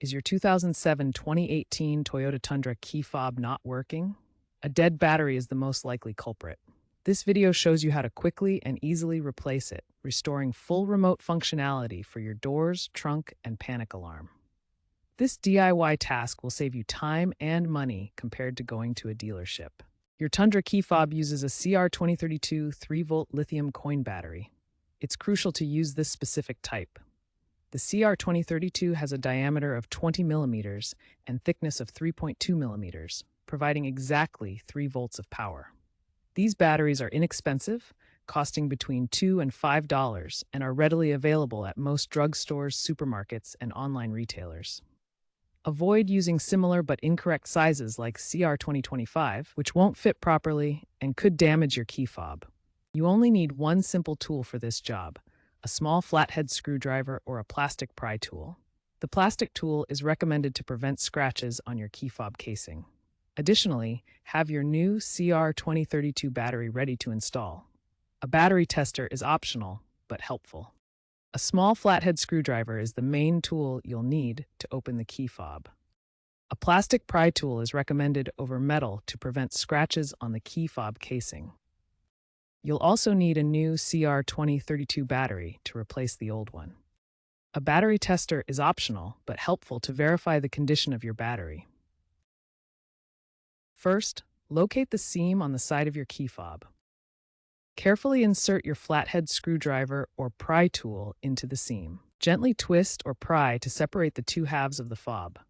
Is your 2007-2018 Toyota Tundra key fob not working? A dead battery is the most likely culprit. This video shows you how to quickly and easily replace it, restoring full remote functionality for your doors, trunk, and panic alarm. This DIY task will save you time and money compared to going to a dealership. Your Tundra key fob uses a CR2032 3-volt lithium coin battery. It's crucial to use this specific type. The CR2032 has a diameter of 20 millimeters and thickness of 3.2 millimeters, providing exactly 3 volts of power. These batteries are inexpensive, costing between $2 and $5, and are readily available at most drugstores, supermarkets, and online retailers. Avoid using similar but incorrect sizes like CR2025, which won't fit properly and could damage your key fob. You only need one simple tool for this job: a small flathead screwdriver or a plastic pry tool. The plastic tool is recommended to prevent scratches on your key fob casing. Additionally, have your new CR2032 battery ready to install. A battery tester is optional, but helpful. A small flathead screwdriver is the main tool you'll need to open the key fob. A plastic pry tool is recommended over metal to prevent scratches on the key fob casing. You'll also need a new CR2032 battery to replace the old one. A battery tester is optional, but helpful to verify the condition of your battery. First, locate the seam on the side of your key fob. Carefully insert your flathead screwdriver or pry tool into the seam. Gently twist or pry to separate the two halves of the fob.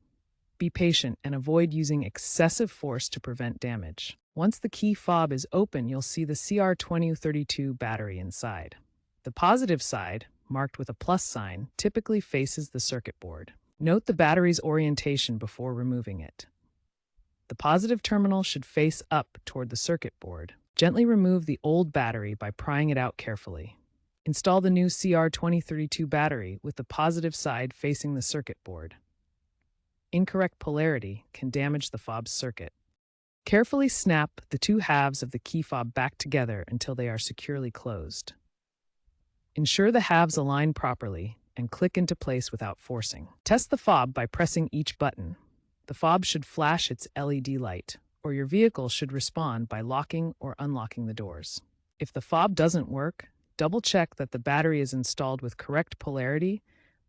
Be patient and avoid using excessive force to prevent damage. Once the key fob is open, you'll see the CR2032 battery inside. The positive side, marked with a plus sign, typically faces the circuit board. Note the battery's orientation before removing it. The positive terminal should face up toward the circuit board. Gently remove the old battery by prying it out carefully. Install the new CR2032 battery with the positive side facing the circuit board. Incorrect polarity can damage the fob's circuit. Carefully snap the two halves of the key fob back together until they are securely closed. Ensure the halves align properly and click into place without forcing. Test the fob by pressing each button. The fob should flash its LED light, or your vehicle should respond by locking or unlocking the doors. If the fob doesn't work, double-check that the battery is installed with correct polarity,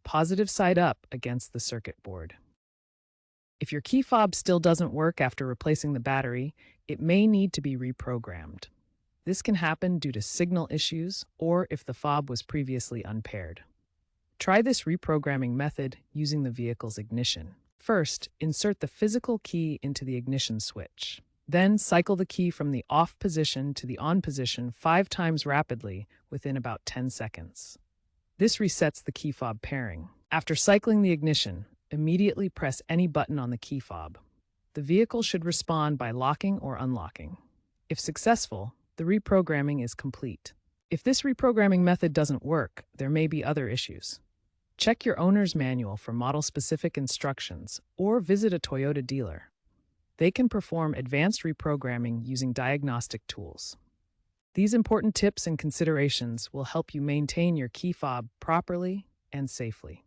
positive side up against the circuit board. If your key fob still doesn't work after replacing the battery, it may need to be reprogrammed. This can happen due to signal issues or if the fob was previously unpaired. Try this reprogramming method using the vehicle's ignition. First, insert the physical key into the ignition switch. Then cycle the key from the off position to the on position 5 times rapidly within about 10 seconds. This resets the key fob pairing. After cycling the ignition, immediately press any button on the key fob. The vehicle should respond by locking or unlocking. If successful, the reprogramming is complete. If this reprogramming method doesn't work, there may be other issues. Check your owner's manual for model-specific instructions or visit a Toyota dealer. They can perform advanced reprogramming using diagnostic tools. These important tips and considerations will help you maintain your key fob properly and safely.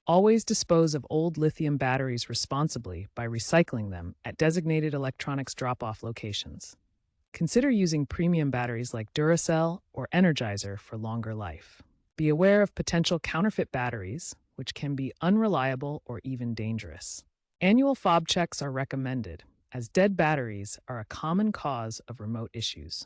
Always dispose of old lithium batteries responsibly by recycling them at designated electronics drop-off locations. Consider using premium batteries like Duracell or Energizer for longer life. Be aware of potential counterfeit batteries, which can be unreliable or even dangerous. Annual fob checks are recommended, as dead batteries are a common cause of remote issues.